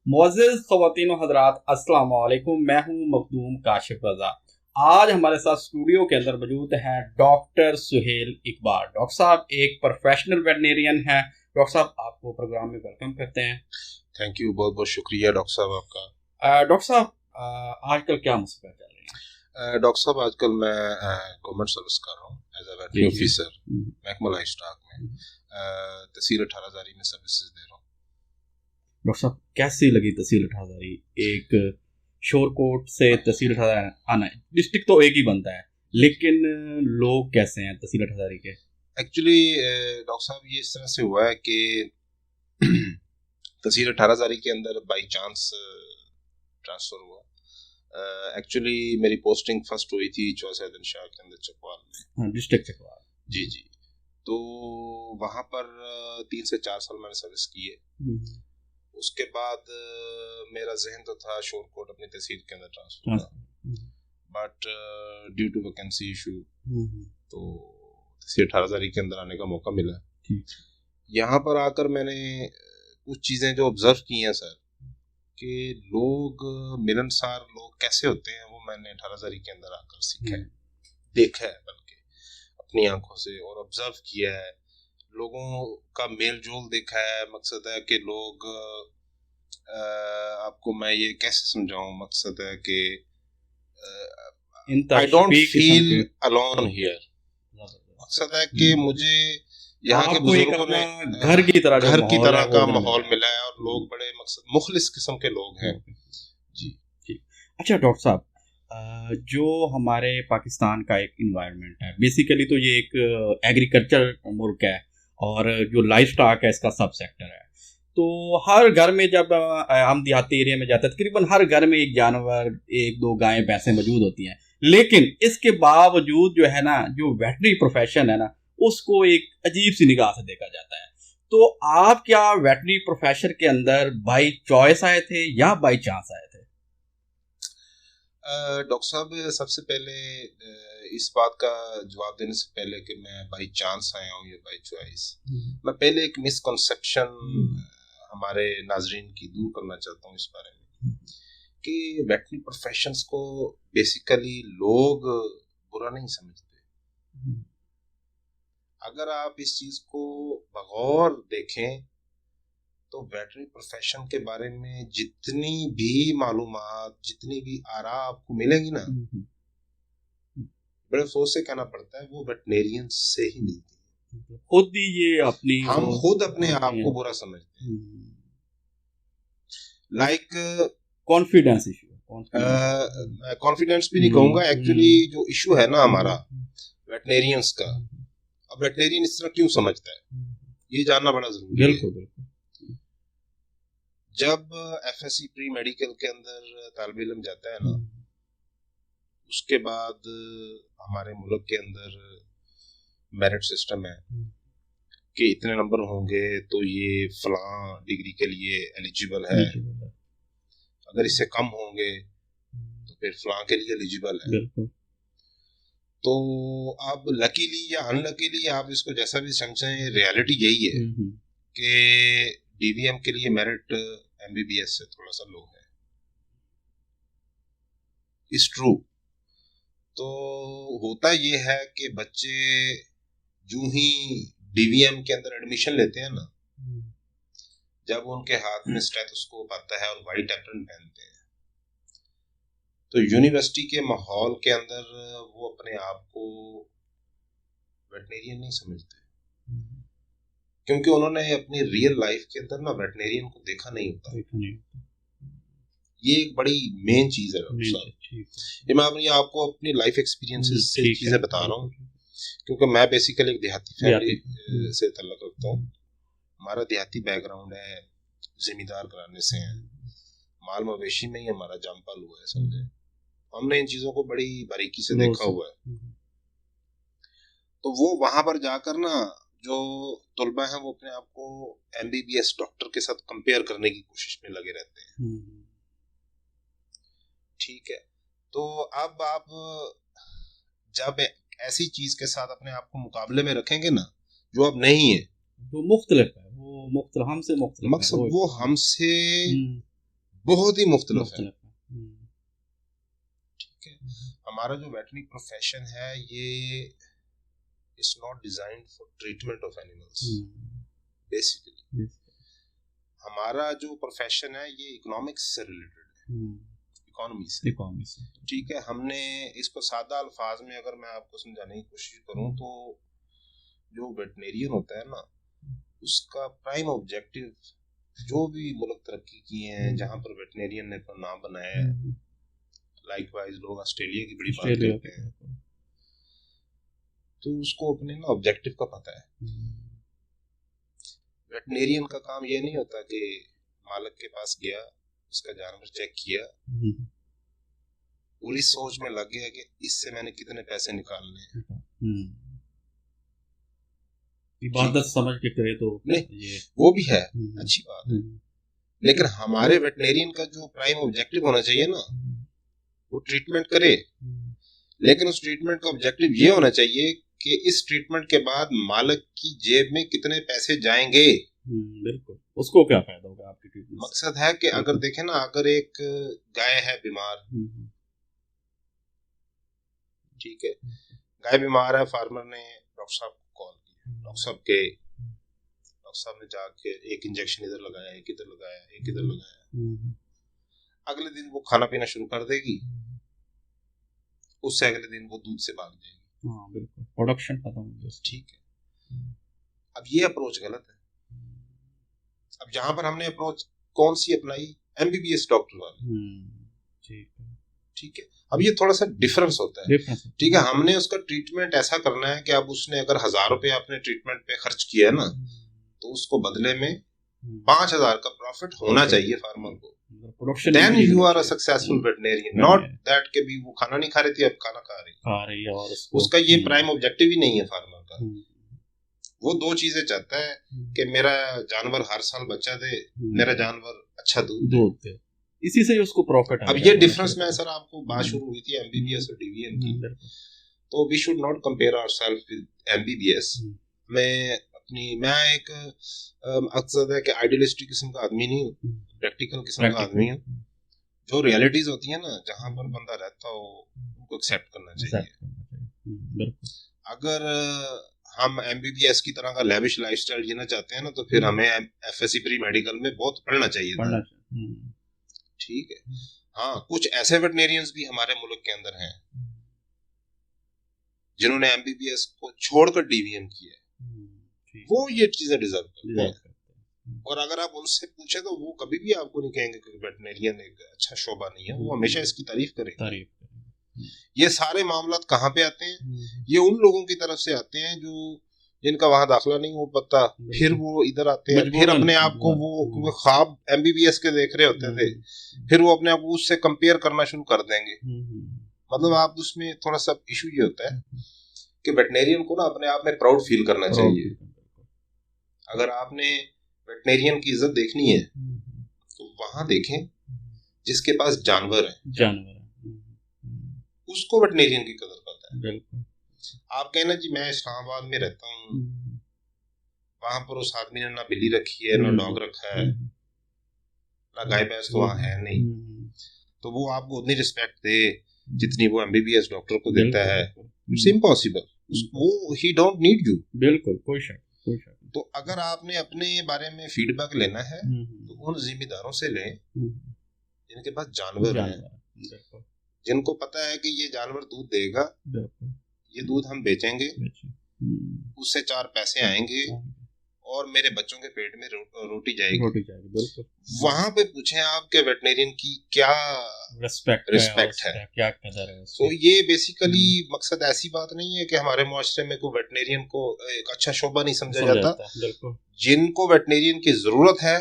मुअज़्ज़िज़ ख़वातीन व हज़रात, अस्सलाम वालेकुम। मैं हूं मखदूम काशिफ रज़ा। आज हमारे साथ स्टूडियो के अंदर मौजूद हैं डॉक्टर सुहेल इकबाल। डॉक्टर साहब एक प्रोफेशनल वेटनेरियन हैं। डॉक्टर साहब, आपको प्रोग्राम में वेलकम करते हैं। थैंक यू, बहुत बहुत शुक्रिया डॉक्टर साहब आपका। डॉक्टर साहब, आजकल क्या मुसीबत चल रही है? डॉक्टर साहब, आजकल मैं गवर्नमेंट सर्विस कर रहा हूँ एज अ वेटनरी ऑफिसर महकमा लाइफ स्टॉक में। तहसील 18 में सर्विसेज दे रहा हूँ। डॉक्टर साहब, कैसी लगी तहसील 18? एक शोरकोट से तहसील 18 आना है, डिस्ट्रिक्ट तो एक ही बनता है, लेकिन लोग कैसे हैं तहसील 18 के? एक्चुअली डॉक्टर साहब, ये इस तरह से हुआ है कि तहसील 18 के अंदर बाई चांस ट्रांसफ़र हुआ। एक्चुअली मेरी पोस्टिंग फर्स्ट हुई थी चौसा शाह के अंदर चकवाल में, डिस्ट्रिक्ट चकवाल। जी जी। तो वहाँ पर 3 से 4 साल मैंने सर्विस की है। उसके बाद मेरा जहन तो था शोरकोट अपनी तहसील के अंदर ट्रांसफर का, but due to vacancy issue तो तहसील 18 के अंदर आने का मौका मिला। यहाँ पर आकर मैंने कुछ चीज़ें जो ऑब्जर्व की हैं सर, कि लोग मिलनसार लोग कैसे होते हैं, वो मैंने 18 के अंदर आकर सीखा है, देखा है, बल्कि अपनी आंखों से और ऑब्जर्व किया है। लोगों का मेल जोल देखा है। मकसद है कि लोग आपको मैं ये कैसे समझाऊं, मकसद है कि I don't feel alone here. मकसद है कि मुझे यहाँ के बुजुर्गों ने घर की तरह का माहौल मिला है, और लोग बड़े मकसद मुखलिस किस्म के लोग हैं। जी जी। अच्छा डॉक्टर साहब, जो हमारे पाकिस्तान का एक इन्वायरमेंट है, बेसिकली तो ये एक एग्रीकल्चर मुल्क है, और जो लाइफ स्टॉक है इसका सब सेक्टर है। तो हर घर में जब हम देहाती एरिया में जाते हैं, तकरीबन हर घर में एक जानवर, एक दो गायें भैंसें मौजूद होती हैं। लेकिन इसके बावजूद जो है ना, जो वेटनरी प्रोफेशन है ना, उसको एक अजीब सी निगाह से देखा जाता है। तो आप क्या वेटनरी प्रोफेशन के अंदर बाई चॉइस आए थे या बाई चांस आए थे? डॉक्टर साहब, सबसे पहले इस बात का जवाब देने से पहले कि मैं बाई चांस आया हूँ या बाई चॉइस, मैं पहले एक मिसकंसेप्शन हमारे नाजरीन की दूर करना चाहता हूँ इस बारे में, कि वेटनरी प्रोफेशंस को बेसिकली लोग बुरा नहीं समझते। अगर आप इस चीज़ को बगौर देखें तो वेटनरी प्रोफेशन के बारे में जितनी भी मालूमात, जितनी भी आरा आपको मिलेंगी ना, बड़े अफसोस से कहना पड़ता है, वो वेटनेरियन से ही मिलती है। खुद ही ये अपनी हम खुद अपने आप को बुरा समझते हैं। लाइक कॉन्फिडेंस इशू, कॉन्फिडेंस भी नहीं कहूँगा। एक्चुअली जो इशू है ना हमारा वेटनेरियंस का, अब वेटनेरियन इस तरह क्यों समझता है, ये जानना बड़ा जरूरी है। बिल्कुल। जब एफएससी प्री मेडिकल के अंदर तालिब इल्म जाता है ना, उसके बाद हमारे मुल्क के अंदर मेरिट सिस्टम है कि इतने नंबर होंगे तो ये फलां डिग्री के लिए एलिजिबल है, अगर इससे कम होंगे तो फिर फलां के लिए एलिजिबल है। तो अब लकीली या अनलकीली, आप इसको जैसा भी समझें, रियलिटी यही है कि डीवीएम के लिए मेरिट एमबीबीएस से थोड़ा सा लो है। It's true. तो होता ये है कि बच्चे जो ही डीवीएम के अंदर एडमिशन लेते हैं ना, जब उनके हाथ में स्टेथोस्कोप आता है और वाइट एप्रन पहनते हैं, तो यूनिवर्सिटी के माहौल के अंदर वो अपने आप को वेटनेरियन नहीं समझते, क्योंकि उन्होंने अपनी रियल लाइफ के अंदर ना वेटनेरियन को देखा नहीं होता। ये एक बड़ी मेन चीज है। ये मैं आपको अपनी लाइफ एक्सपीरियंसेस से चीजें बता रहा हूँ, क्योंकि मैं बेसिकली एक देहाती फैमिली से ताल्लुक रखता हूँ। हमारा देहाती बैकग्राउंड है, जिम्मेदार घराने से हैं, माल मवेशी में ही हमारा जामपाल हुआ है, समझे। हमने इन चीजों को बड़ी बारीकी से देखा हुआ है। तो वो वहां पर जाकर ना, जो तलबा हैं वो अपने आप को एमबीबीएस डॉक्टर के साथ कंपेयर करने की कोशिश में लगे रहते हैं। ठीक है, तो अब आप जब ऐसी चीज के साथ अपने आप को मुकाबले में रखेंगे ना, जो अब नहीं है, वो मुख्तलिफ है, वो मुख्तलिफ हमसे मुख्तलिफ, मकसद वो हमसे बहुत ही मुख्तलिफ है। ठीक है, हमारा जो वेटरनरी प्रोफेशन है ये it's not designed for treatment of animals basically. हमारा जो प्रोफेशन है ये इकोनॉमिक्स से रिलेटेड है, इकोनॉमी से। ठीक है, हमने इसको सादा अल्फाज में अगर मैं आपको समझाने की कोशिश करूं तो जो वेटरनेरियन होता है ना, उसका प्राइम ऑब्जेक्टिव, जो भी मुल्क तरक्की किए हैं जहां पर वेटरनेरियन ने अपना नाम बनाया है, लाइकवाइज लोग ऑस्ट्रेलिया की बड़ी बात करते हैं, तो उसको अपने ना ऑब्जेक्टिव का पता है। वेटरनेरियन का काम ये नहीं होता कि मालिक के पास गया, उसका जानवर चेक किया और इस सोच में लग गया कि इससे मैंने कितने पैसे निकालने हैं। इबादत समझ के करे तो नहीं, ये वो भी है, अच्छी बात है, लेकिन हमारे वेटरनेरियन का जो प्राइम ऑब्जेक्टिव होना चाहिए ना, वो ट्रीटमेंट करे, लेकिन उस ट्रीटमेंट का ऑब्जेक्टिव ये होना चाहिए कि इस ट्रीटमेंट के बाद मालिक की जेब में कितने पैसे जाएंगे। बिल्कुल, उसको क्या फायदा होगा आपकी ट्रीटमेंट। मकसद है कि अगर देखें ना, अगर एक गाय है बीमार, ठीक है, गाय बीमार है, फार्मर ने डॉक्टर साहब को कॉल किया, डॉक्टर साहब ने जाके एक इंजेक्शन इधर लगाया, एक इधर लगाया, एक इधर लगाया, अगले दिन वो खाना पीना शुरू कर देगी, उससे अगले दिन वो दूध से भाग जाएगी। हाँ बिल्कुल, प्रोडक्शन खत्म हो गया। ठीक है, अब ये अप्रोच गलत है। अब जहां पर हमने अप्रोच कौन सी अपनाई, एमबीबीएस डॉक्टर वाली, ठीक है, अब ये थोड़ा सा डिफरेंस होता है। ठीक है, हमने उसका ट्रीटमेंट ऐसा करना है कि अब उसने अगर 1000 रुपए अपने ट्रीटमेंट पे खर्च किया है ना, तो उसको बदले में 5000 का प्रॉफिट होना चाहिए फार्मर को। Then you are a successful veterinarian, not that के भी वो खाना नहीं खा रही थी, अब खाना खा रही है, और उसका ये प्राइम ऑब्जेक्टिव ही नहीं है फार्मर का। वो दो चीजें चाहता है कि मेरा जानवर हर साल बच्चा दे, मेरा जानवर अच्छा दूध दे, इसी से उसको प्रॉफिट। अब ये डिफरेंस में सर आपको बात शुरू हुई थी एमबीबीएस और डीवीएम की, तो we should not compare ourselves with MBBS. मैं एक अक्सर है कि आइडियलिस्टिक किस्म का आदमी नहीं हूँ, प्रैक्टिकल किस्म का आदमी हूँ। जो रियलिटीज होती है ना, जहाँ पर बंदा रहता हो, उनको एक्सेप्ट करना चाहिए। अगर हम एमबीबीएस की तरह का लैविश लाइफस्टाइल जीना चाहते हैं ना, तो फिर हमें एफएससी प्री मेडिकल में बहुत पढ़ना चाहिए। ठीक है, हाँ, कुछ ऐसे वेटरनेरियंस भी हमारे मुल्क के अंदर हैं जिन्होंने एमबीबीएस को छोड़कर डीवीएम किया है, वो ये चीजें डिजर्व करते हैं। और अगर आप उनसे पूछे तो वो कभी भी आपको नहीं कहेंगे कि वेटरनेरियन एक अच्छा शोबा नहीं है, वो हमेशा इसकी तारीफ करेंगे। ये सारे मामला कहाँ पे आते हैं? ये उन लोगों की तरफ से आते हैं जो जिनका वहां दाखला नहीं हो पता, फिर वो इधर आते हैं, फिर अपने आप को वो ख्वाब एमबीबीएस के देख रहे होते थे, फिर वो अपने आप को उससे कंपेयर करना शुरू कर देंगे। मतलब आप उसमें थोड़ा सा इशू ये होता है कि वेटरनेरियन को ना अपने आप में प्राउड फील करना चाहिए। अगर आपने वेटरनेरियन की इज्जत देखनी है तो वहां देखें जिसके पास जानवर है, उसको वेटरनेरियन की कदर करता है। आप कहना जी मैं इस्लामाबाद में रहता हूँ, वहां पर उस आदमी ने ना बिल्ली रखी है, ना डॉग रखा है, ना गाय भैंस तो वहां है नहीं, तो वो आपको उतनी रिस्पेक्ट दे जितनी वो एमबीबीएस डॉक्टर को देता है। इट्स इम्पॉसिबल, वो ही डोंट नीड यू। बिल्कुल, कोई शक। तो अगर आपने अपने बारे में फीडबैक लेना है तो उन जिम्मेदारों से लें जिनके पास जानवर है, जिनको पता है कि ये जानवर दूध देगा, ये दूध हम बेचेंगे, उससे 4 पैसे आएंगे और मेरे बच्चों के पेट में रोटी जाएगी। वहां पे पूछें आप के वेटरनेरियन की क्या रिस्पेक्ट है, क्या कदर है। तो ये बेसिकली मकसद ऐसी बात नहीं है कि हमारे मुआशरे में कोई वेटरनेरियन को एक अच्छा शोबा नहीं समझा जाता। जिनको वेटरनेरियन की जरूरत है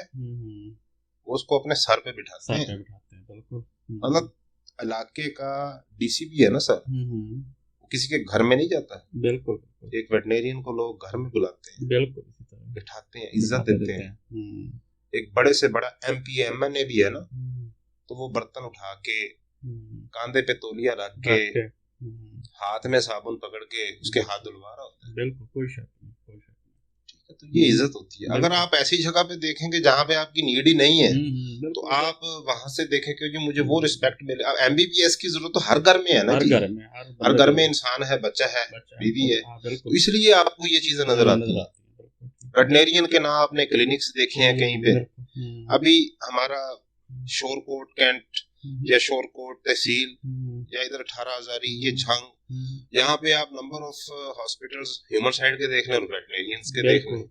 वो उसको अपने सर पे बिठाते हैं। मतलब इलाके का डीसी भी है ना सर, किसी के घर में नहीं जाता। बिल्कुल, एक वेटरनेरियन को लोग घर में बुलाते हैं, बिल्कुल बिठाते हैं, इज्जत देते हैं। एक बड़े से बड़ा एमपी एमएनए भी है ना, तो वो बर्तन उठा के, कांधे पे तौलिया रख के, हाथ में साबुन पकड़ के उसके हाथ धुलवा रहा होता है। बिल्कुल, कोई शक नहीं। ठीक है, तो तो ये इज्जत होती है। अगर आप ऐसी जगह पे देखेंगे जहाँ पे आपकी नीड ही नहीं है तो आप वहां से देखें क्योंकि मुझे वो रिस्पेक्ट मिले। अब एमबीबीएस की जरूरत तो हर घर में है ना जी, हर घर में इंसान है, बच्चा है, बीवी है, तो इसलिए आपको ये चीजें नजर आती है। वेटनेरियन के नाम आपने क्लिनिक्स देखे हैं कहीं पे। अभी हमारा शोरकोट कैंट या शोरकोट तहसील या इधर 18,000 ये झंग, यहाँ पे आप number of hospitals human side के देख लें और वेटनेरियंस के देख लें,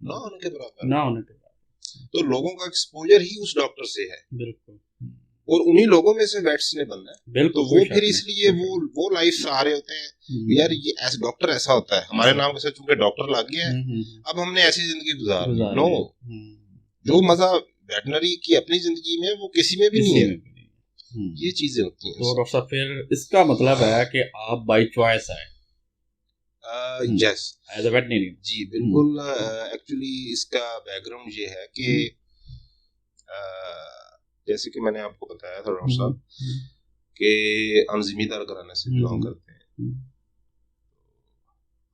ना उनके बराबर। तो लोगों का एक्सपोजर ही उस डॉक्टर से है, बिल्कुल, और उन्हीं लोगों में से वेट्स ने बनना है। तो वो फिर इसलिए वो लाइफ आ रहे होते हैं यार, ये ऐसा डॉक्टर ऐसा होता है, हमारे नाम से चूंकि डॉक्टर लग गया है, अब हमने ऐसी जिंदगी गुजारनी। नो, जो मजा वेटनरी की अपनी जिंदगी में वो किसी में भी नहीं है। ये चीजें होती हैं। तो डॉक्टर साहब फिर इसका मतलब है कि आप बाय चॉइस आए? Yes, as a veterinarian. जी बिल्कुल। एक्चुअली इसका बैकग्राउंड ये है कि जैसे कि मैंने आपको बताया था डॉक्टर साहब कि हम जिम्मेदार घराने से बिलोंग करते हैं।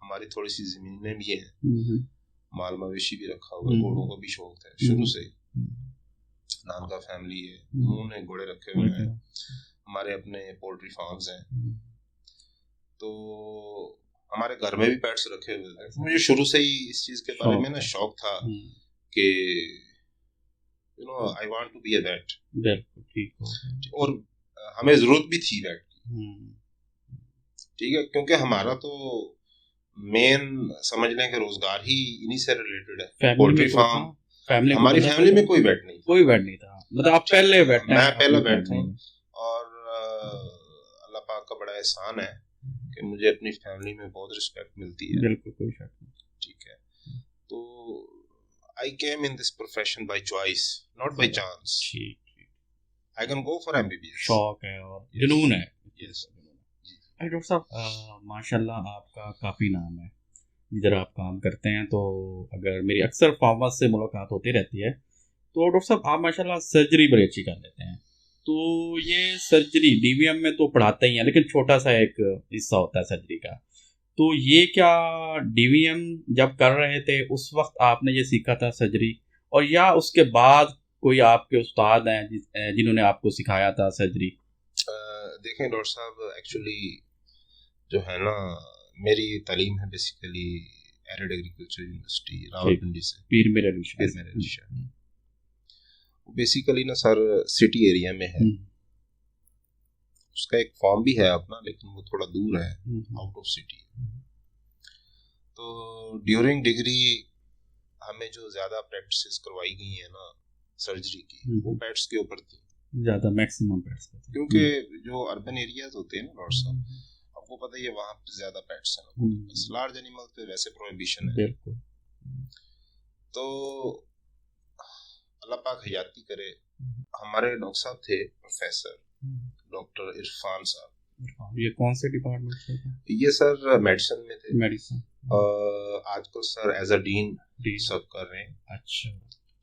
हमारी थोड़ी सी जमीनें भी हैं, माल मवेशी भी रखा हुआ है, घोड़ों का भी शौक है शुरू से। नान का फैमिली है, उन्होंने घोड़े रखे हुए हैं, हमारे अपने पोल्ट्री फार्म्स हैं, तो हमारे घर में भी पेट्स रखे हुए थे। मुझे शुरू से ही इस चीज के बारे में ना शौक था कि you know I want to be a vet. ठीक, और हमें जरूरत भी थी वेट की, ठीक है, क्योंकि हमारा तो मेन समझ लें कि रोजगार ही इन्हीं से रिलेटेड है। पोल्ट्री फार्म, हमारी फैमिली में कोई वेट नहीं था। मतलब आप पहले वेट? मैं पहला वेट हूँ, और अल्लाह पाक का बड़ा एहसान है कि मुझे अपनी फैमिली में बहुत रिस्पेक्ट मिलती है। बिल्कुल, कोई शक नहीं। ठीक है, तो I came in this profession by choice, not by chance. ठीक, I can go for MBBS. शौक है और जुनून है। यस डॉक्टर साहब, माशाल्लाह आपका काफ़ी नाम है जिधर आप काम करते हैं। तो अगर मेरी अक्सर फार्मर्स से मुलाकात होती रहती है, तो डॉक्टर साहब आप माशाल्लाह सर्जरी बड़ी अच्छी कर लेते हैं। तो ये सर्जरी डीवीएम में तो पढ़ाते ही हैं, लेकिन छोटा सा एक हिस्सा होता है सर्जरी का। तो ये क्या डीवीएम जब कर रहे थे उस वक्त आपने ये सीखा था सर्जरी, और या उसके बाद कोई आपके उस्ताद हैं जिन्होंने आपको सिखाया था सर्जरी? देखें डॉक्टर साहब, एक्चुअली जो है ना, मेरी तालीम है basically arid agriculture university Rawalpindi से, पीर मेरा अली। बेसिकली ना सर सिटी एरिया में है, उसका एक फॉर्म भी है अपना, लेकिन वो थोड़ा दूर है, आउट ऑफ सिटी। तो ड्यूरिंग डिग्री हमें जो ज्यादा प्रैक्टिसेस करवाई गई है ना सर्जरी की, वो पेट्स के ऊपर थी ज्यादा, मैक्सिमम पेट्स पे, क्योंकि जो अर्बन एरियाज होते हैं ना डॉक्टर साहब, आपको पता ही है वहाँ पे ज्यादा पेट्स हैं, लार्ज एनिमल पे वैसे प्रोहिबिशन है। बिल्कुल। तो अल्लाह पाक हयाती करे, हमारे डॉक्टर साहब थे प्रोफेसर डॉक्टर इरफान साहब। ये कौन से डिपार्टमेंट से थे? ये सर मेडिसिन में थे। मेडिसिन आजकल सर एज अ डीन सर्व कर रहे हैं। अच्छा,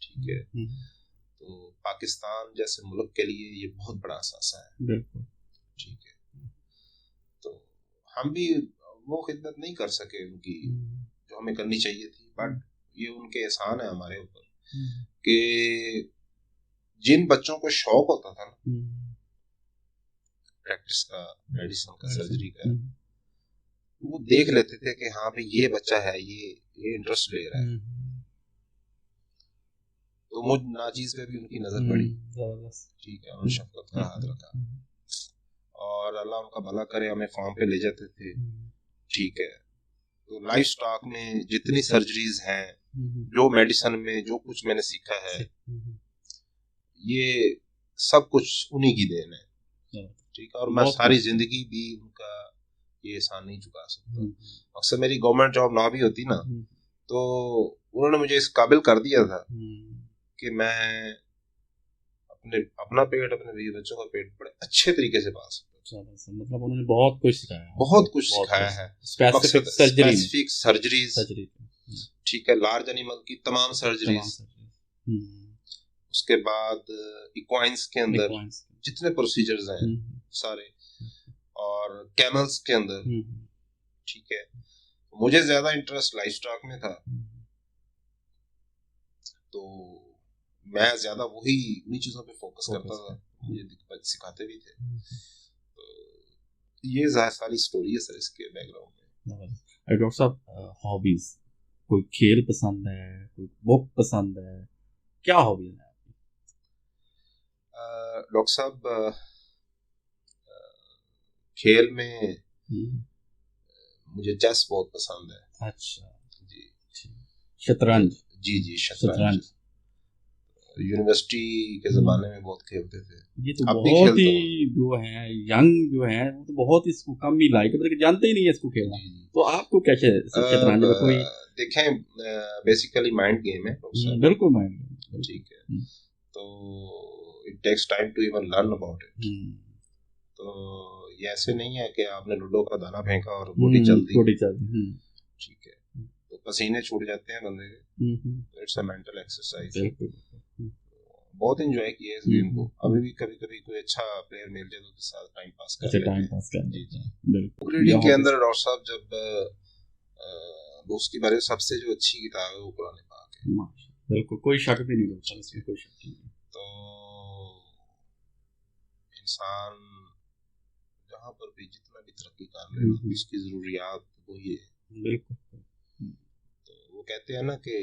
ठीक है। तो पाकिस्तान जैसे मुल्क के लिए ये बहुत बड़ा असासा है। बिल्कुल, ठीक है। तो हम भी वो खिदमत नहीं कर सके उनकी जो हमें करनी चाहिए थी, बट ये उनके एहसान है हमारे ऊपर कि जिन बच्चों को शौक होता था ना प्रैक्टिस का, मेडिसिन का, सर्जरी का, वो देख लेते थे कि हाँ भाई ये बच्चा है, ये इंटरेस्ट ले रहा है, तो मुझ नाचीज पे भी उनकी नजर पड़ी। ठीक है, उन्होंने शफकत का हाथ रखा, और अल्लाह उनका भला करे, हमें फार्म पे ले जाते थे। ठीक है, तो लाइफ स्टॉक में जितनी सर्जरीज हैं, जो मेडिसिन में जो कुछ मैंने सीखा है, ये सब कुछ उन्हीं की देन है। ठीक है, और मैं सारी जिंदगी भी उनका ये एहसान नहीं चुका सकता। अक्सर मेरी गवर्नमेंट जॉब ना भी होती ना, तो उन्होंने मुझे इस काबिल कर दिया था कि मैं अपना पेट, अपने बीवी बच्चों का पेट बड़े अच्छे तरीके से पाल सकता। मतलब उन्होंने बहुत कुछ सिखाया, बहुत कुछ सिखाया है। स्पेसिफिक सर्जरीज, ठीक है, लार्ज एनिमल की तमाम सर्जरीज, उसके बाद इक्वाइंस के अंदर जितने प्रोसीजर्स हैं सारे, और कैमल्स के अंदर। ठीक है, मुझे ज्यादा इंटरेस्ट लाइफ स्टॉक में था, तो मैं ज़्यादा उन्हीं चीज़ों पे फोकस करता था, मुझे सिखाते भी थे। तो ये सारी स्टोरी है सर इसके बैकग्राउंड में। डॉक्टर साहब, हॉबीज, कोई खेल पसंद है, कोई बुक पसंद है, क्या हॉबीज है आपकी? डॉक्टर साहब, खेल में मुझे चेस बहुत पसंद है। अच्छा जी। शतरंज? जी शतरंज यूनिवर्सिटी के ज़माने में बहुत खेलते थे। ये तो बहुत ही जो है यंग जो है वो तो बहुत इसको कम ही लाइक है, जानते ही नहीं है इसको खेलना। तो आपको कैसे शतरंज में कोई? देखें, बेसिकली माइंड गेम है। बिल्कुल माइंड गेम, ठीक है। तो it takes time to even learn about it. तो ये ऐसे नहीं है कि आपने लूडो का दाना फेंका और गोली चल दी। ठीक है, तो पसीने छूट जाते हैं बंदे के। It's a mental exercise. बहुत एंजॉय किया इस गेम को। अभी भी कभी कभी कोई अच्छा प्लेयर मिल जाए तो उसके साथ टाइम पास कर लेते हैं। जी बुक रीडिंग के अंदर डॉक्टर साहब, जब उसकी बारे में सबसे जो अच्छी किताब है वो कुरान पाक है। बिल्कुल, कोई शक भी नहीं होता इसमें, कोई शक नहीं। तो इंसान जहाँ पर भी जितना भी तरक्की कर ले, उसकी जरूरियात वही है। बिल्कुल। तो वो कहते हैं ना कि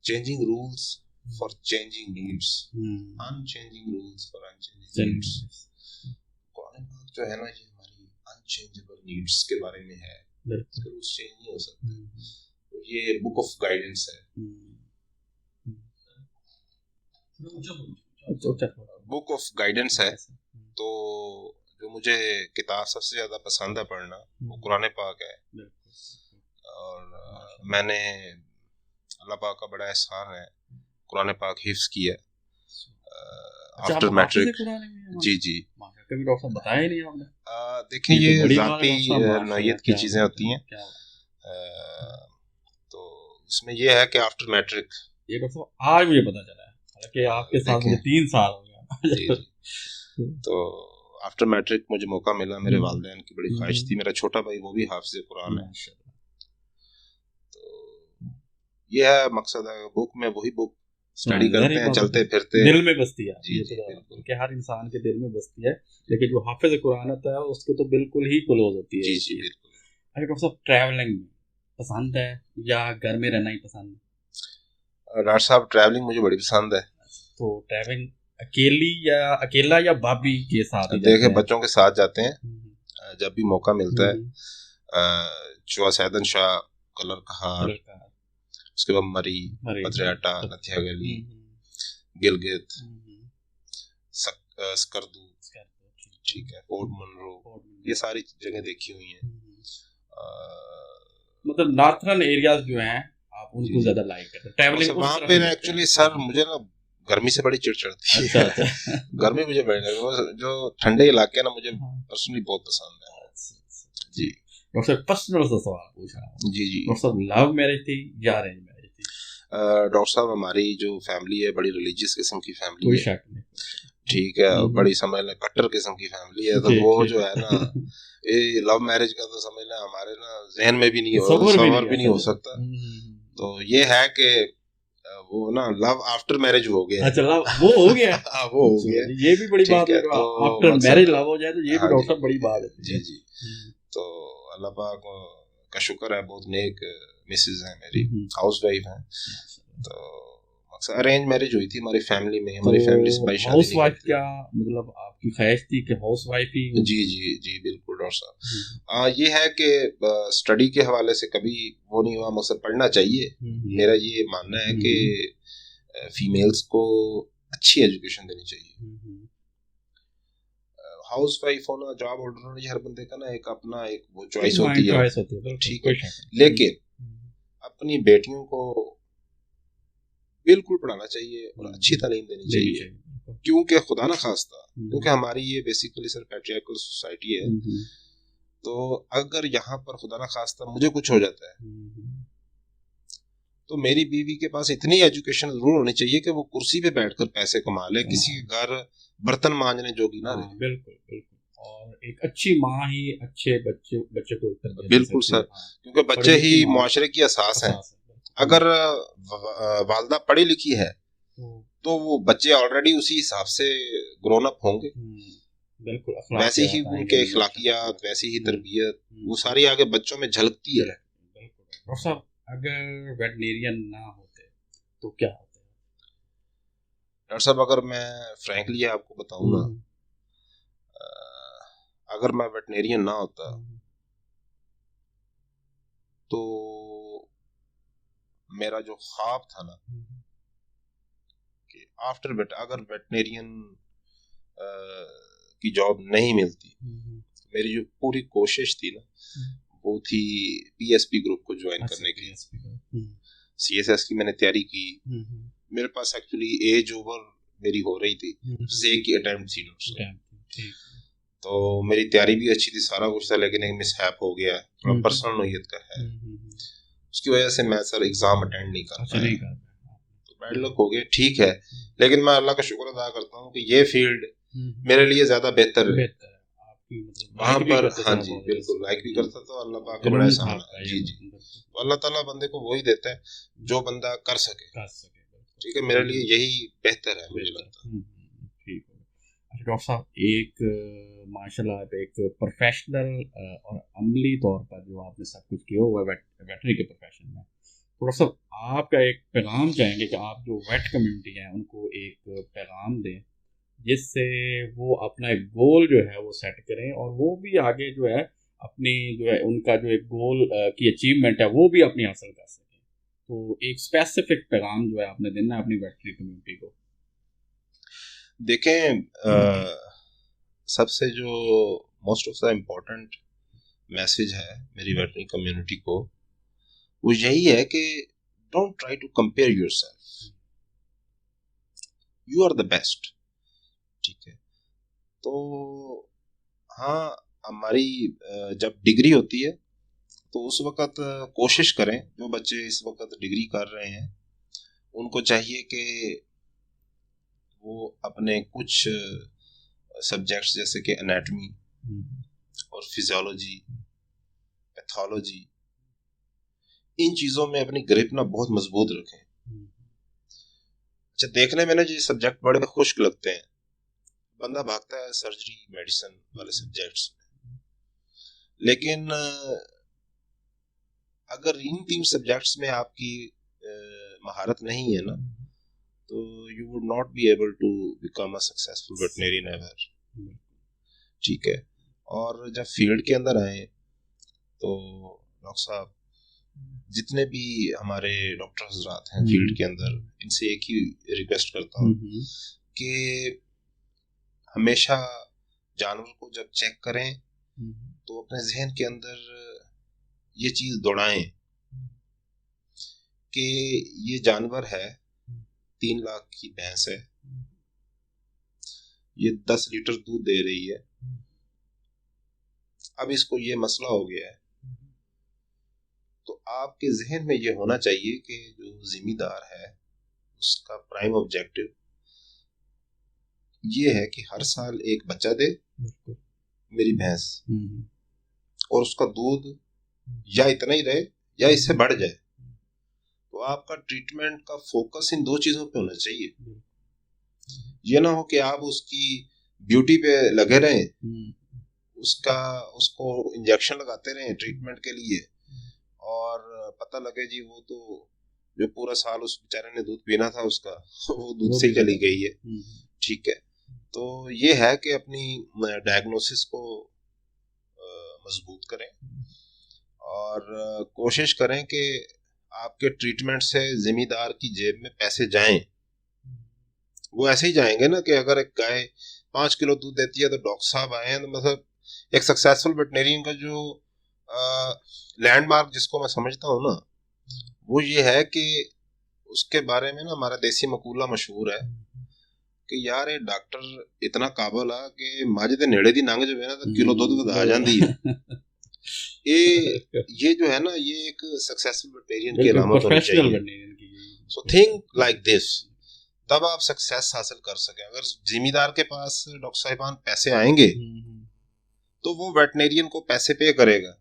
changing rules for changing needs, unchanging rules for unchanging needs। Quran पाक जो है ना, ये हमारी unchangeable needs के बारे में है। रूल्स चेंज नहीं हो सकते। तो ये बुक ऑफ गाइडेंस है। बुक ऑफ गाइडेंस है। तो जो मुझे किताब सबसे ज्यादा पसंद है पढ़ना, वो कुरान पाक है। और मैंने अल्लाह पाक का बड़ा एहसान है, कुरान पाक हिफ्ज किया आफ्टर मैट्रिक। जी कभी डॉक्टर बताया ही नहीं आपने। देखिए, ये जाती नौयत की चीजें होती हैं। तो उसमें ये है कि आफ्टर मैट्रिक, ये डॉक्टर आज मुझे पता चला है, हालांकि आपके साथ मुझे 3 साल हो गया। तो आफ्टर मैट्रिक मुझे मौका मिला, मेरे वालिदैन की बड़ी ख्वाहिश थी, मेरा छोटा भाई वो भी हाफिज़ कुरान है। तो ये है मकसद है बुक में, वही बुक स्टडी करते हैं, चलते फिरते, दिल में बसती है। ये तो कि हर इंसान के दिल में बसती है, लेकिन जो हाफिज कुरान होता है उसको तो बिल्कुल ही क्लोज होती है। जी बिल्कुल। अच्छा डॉक्टर साहब, ट्रैवलिंग पसंद है या घर में रहना ही पसंद है? डॉक्टर साहब, ट्रैवलिंग मुझे बड़ी पसंद है। तो ट्रैवलिंग अकेला या भाभी के साथ? देखे, बच्चों के साथ जाते हैं जब भी मौका मिलता है। चुआ सैदन शाह, कलर कहार, उसके बाद मरी, पथरियाटा, नथिया गली, गिलगित, स्कर्दू, ठीक है, पोर्ट मनरो, ये सारी जगह देखी हुई हैं। मतलब नॉर्थर्न एरियाज जो हैं आप उनको ज्यादा लाइक करते हैं ट्रैवलिंग? वहाँ पे एक्चुअली सर मुझे ना गर्मी से बड़ी चिढ़ चढ़ती है। अच्छा। गर्मी मुझे बड़ी, जो ठंडे इलाके ना मुझे पर्सनली बहुत पसंद है। जी डॉक्टर, पर्सनल सा सवाल पूछा। जी डॉक्टर, लव मैरिज थी या अरेंज मैरिज थी? डॉक्टर साहब, हमारी जो फैमिली है बड़ी रिलीजियस किस्म की फैमिली है। कोई शक नहीं। ठीक है, बड़ी समझ लें कट्टर किस्म की फैमिली है। तो वो जो है ना, ये लव मैरिज का तो समझ लें हमारे ना जहन में भी नहीं हो, सवाल भी नहीं हो सकता। तो ये है कि वो ना लव आफ्टर मैरिज हो गया। अच्छा, लव वो हो गया। वो हो गया, ये भी बड़ी बात है। आफ्टर मैरिज लव हो जाए तो ये भी डॉक्टर बड़ी बात है। जी। तो अल्लाह पाक का शुक्र है, बहुत नेक मिसेज हैं मेरी, हाउस वाइफ हैं। तो अरेंज मैरिज हुई थी हमारी फैमिली में, हमारी फैमिली से भाई शादी। हाउस वाइफ क्या मतलब आपकी ख्वाहिश थी कि हाउस वाइफ ही? जी बिल्कुल डॉक्टर साहब। ये है कि स्टडी के हवाले से कभी वो नहीं हुआ, मकसद पढ़ना चाहिए। मेरा ये मानना है कि फीमेल्स को अच्छी एजुकेशन देनी चाहिए। हाउस वाइफ होना, जॉब होल्डर होना, ये हर बंदे का ना एक अपना एक वो चॉइस होती है। ठीक है, लेकिन अपनी बेटियों को बिल्कुल पढ़ाना चाहिए और अच्छी तालीम देनी चाहिए। क्योंकि खुदा ना खास्ता, क्योंकि हमारी ये बेसिकली सर पैट्रियार्कल सोसाइटी है। तो अगर यहाँ पर खुदा ना खास्ता मुझे कुछ हो जाता है तो मेरी बीवी के पास इतनी एजुकेशन जरूर होनी चाहिए कि वो कुर्सी पे बैठकर पैसे कमा ले, किसी के घर बर्तन मांजने जोगी ना रहे। बिल्कुल। और एक अच्छी माँ ही अच्छे बच्चे को बिल्कुल सर, क्योंकि बच्चे ही मुआशरे की असास हैं। अगर वालदा पढ़ी लिखी है तो वो बच्चे ऑलरेडी उसी हिसाब से ग्रोन अप होंगे, बिल्कुल वैसे ही उनके अखलाकियात, वैसी ही तरबियत, वो सारी आगे बच्चों में झलकती है। डॉक्टर साहब, अगर वेटनेरियन ना होते तो क्या होता है? डॉक्टर साहब, अगर मैं फ्रैंकली आपको बताऊं ना, अगर मैं वेटनेरियन ना होता तो मेरा जो ख्वाब था ना कि आफ्टर अगर वेटनेरियन की जॉब नहीं मिलती, मेरी जो पूरी कोशिश थी ना वो थी पीएसपी ग्रुप को ज्वाइन करने की। सीएसएस की मैंने तैयारी की, मेरे पास एक्चुअली एज ओवर मेरी हो रही थी, एक ही अटेम्प्ट थी, तो मेरी तैयारी भी अच्छी थी, सारा कुछ था, लेकिन एक मिसहैप हो गया, थोड़ा पर्सनल नोयत का है, उसकी वजह से मैं सर एग्जाम अटेंड नहीं कर पाया, तो बैड लक हो गया। ठीक है, लेकिन मैं अल्लाह का शुक्र अदा करता हूँ कि ये फील्ड मेरे लिए ज्यादा बेहतर है, वहाँ पर हाँ जी बिल्कुल लाइक भी करता, तो अल्लाह पाक का बड़ा एहसान है। जी जी, तो अल्लाह ताला बंदे को वही देता है जो बंदा कर सके। ठीक है, मेरे लिए यही बेहतर है, मुझे लगता है। ठीक है। अच्छा डॉक्टर साहब, एक माशाल्लाह आप एक प्रोफेशनल और अमली तौर पर जो आपने सब कुछ किया हुआ है वेटनरी के प्रोफेशन में, तो डॉक्टर साहब आपका एक पैगाम चाहेंगे कि आप जो वेट कम्युनिटी है उनको एक पैगाम दें जिससे वो अपना एक गोल जो है वो सेट करें और वो भी आगे जो है अपनी जो है उनका जो एक गोल की अचीवमेंट है वो भी अपनी हासिल कर सकें। तो एक स्पेसिफिक पैगाम जो है आपने देना है अपनी वेटनरी कम्युनिटी को। देखें, सबसे जो most of the important message है मेरी वेटनरी कम्युनिटी को, वो यही है कि don't try to compare yourself, you are the best. ठीक है, तो हाँ, हमारी जब डिग्री होती है तो उस वक्त कोशिश करें, जो बच्चे इस वक्त डिग्री कर रहे हैं उनको चाहिए कि वो अपने कुछ सब्जेक्ट्स जैसे कि एनाटॉमी और फिजियोलॉजी, पैथोलॉजी, इन चीज़ों में अपनी ग्रिप ना बहुत मजबूत रखें। अच्छा, देखने में ना ये सब्जेक्ट बड़े खुश्क लगते हैं, बंदा भागता है सर्जरी मेडिसिन वाले सब्जेक्ट्स में, लेकिन अगर इन 3 सब्जेक्ट्स में आपकी महारत नहीं है ना, तो you would not be able to become a successful veterinarian ever. ठीक है, और जब फील्ड के अंदर आए तो डॉक्टर साहब, जितने भी हमारे डॉक्टर हजरात हैं फील्ड के अंदर, इनसे एक ही रिक्वेस्ट करता हूँ कि हमेशा जानवर को जब चेक करें तो अपने जहन के अंदर ये चीज़ दौड़ाएं कि ये जानवर है, 3 लाख की भैंस है, ये 10 लीटर दूध दे रही है, अब इसको ये मसला हो गया है, तो आपके जहन में ये होना चाहिए कि जो जिम्मेदार है उसका प्राइम ऑब्जेक्टिव ये है कि हर साल एक बच्चा दे मेरी भैंस, और उसका दूध या इतना ही रहे या इससे बढ़ जाए। तो आपका ट्रीटमेंट का फोकस इन 2 चीजों पे होना चाहिए। ये ना हो कि आप उसकी ब्यूटी पे लगे रहें, उसको इंजेक्शन लगाते रहें ट्रीटमेंट के लिए, और पता लगे जी वो तो जो पूरा साल उस बेचारे ने दूध पीना था उसका वो दूध से ही चली गई है। ठीक है, तो ये है कि अपनी डायग्नोसिस को मजबूत करें और कोशिश करें कि आपके ट्रीटमेंट से जिम्मेदार की जेब में पैसे जाएं। वो ऐसे ही जाएंगे ना कि अगर एक गाय 5 किलो दूध देती है तो डॉक्टर साहब आए हैं, तो मतलब एक सक्सेसफुल वेटनरियन का जो लैंडमार्क जिसको मैं समझता हूँ ना, वो ये है कि उसके बारे में ना हमारा देसी मकूला मशहूर है कि यार ये डॉक्टर इतना काबिल है कि माजे दे नेड़े दी लंघ जावे ना तो किलो दूध वधा जांदी है। ये जो है ना, ये एक सक्सेसफुल वेटनरियन की अलामत होनी चाहिए। सो थिंक लाइक दिस, तब आप सक्सेस हासिल कर सके। अगर जिम्मेदार के पास डॉक्टर साहिबान पैसे आएंगे तो वो वेटनरियन को पैसे पे करेगा।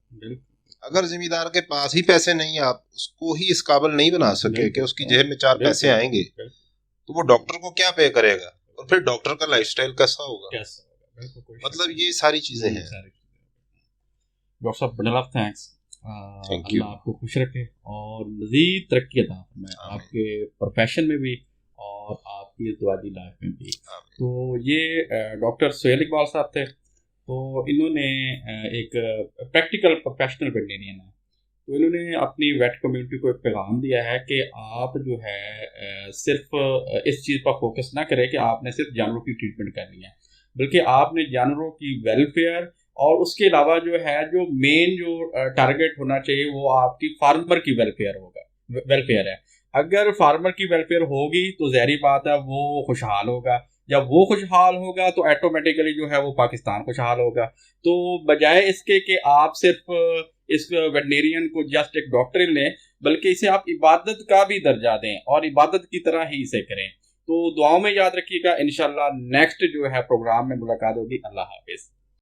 अगर जिम्मेदार के पास ही पैसे नहीं, आप उसको ही इस काबिल नहीं बना सके कि उसकी जेब में 4 पैसे आएंगे, तो वो डॉक्टर को क्या पे करेगा, और फिर डॉक्टर का लाइफस्टाइल कैसा होगा। मतलब ये सारी चीजें हैं। डॉक्टर साहब बड़ा थैंक्स, अल्लाह आपको खुश रखे और मज़ीद तरक्की अता फरमाए आपके प्रोफेशन में भी और आपकी दुआदी लाइफ में भी। तो ये डॉक्टर सुहेल इकबाल साहब थे, तो इन्होंने एक प्रैक्टिकल प्रोफेशनल वेटरिनेरियन है, तो इन्होंने अपनी वेट कम्युनिटी को एक पैगाम दिया है कि आप जो है सिर्फ इस चीज़ पर फोकस ना करें कि आपने सिर्फ जानवरों की ट्रीटमेंट करनी है, बल्कि आपने जानवरों की वेलफेयर और उसके अलावा जो है जो मेन जो टारगेट होना चाहिए वो आपकी फार्मर की वेलफेयर है। अगर फार्मर की वेलफेयर होगी तो ज़ाहिर बात है वो खुशहाल होगा, जब वो खुशहाल होगा तो ऑटोमेटिकली जो है वो पाकिस्तान खुशहाल होगा। तो बजाय इसके कि आप सिर्फ इस वेटनेरियन को जस्ट एक डॉक्टर लें, बल्कि इसे आप इबादत का भी दर्जा दें और इबादत की तरह ही इसे करें। तो दुआओं में याद रखिएगा, इंशाल्लाह नेक्स्ट जो है प्रोग्राम में मुलाकात होगी। अल्लाह हाफिज़।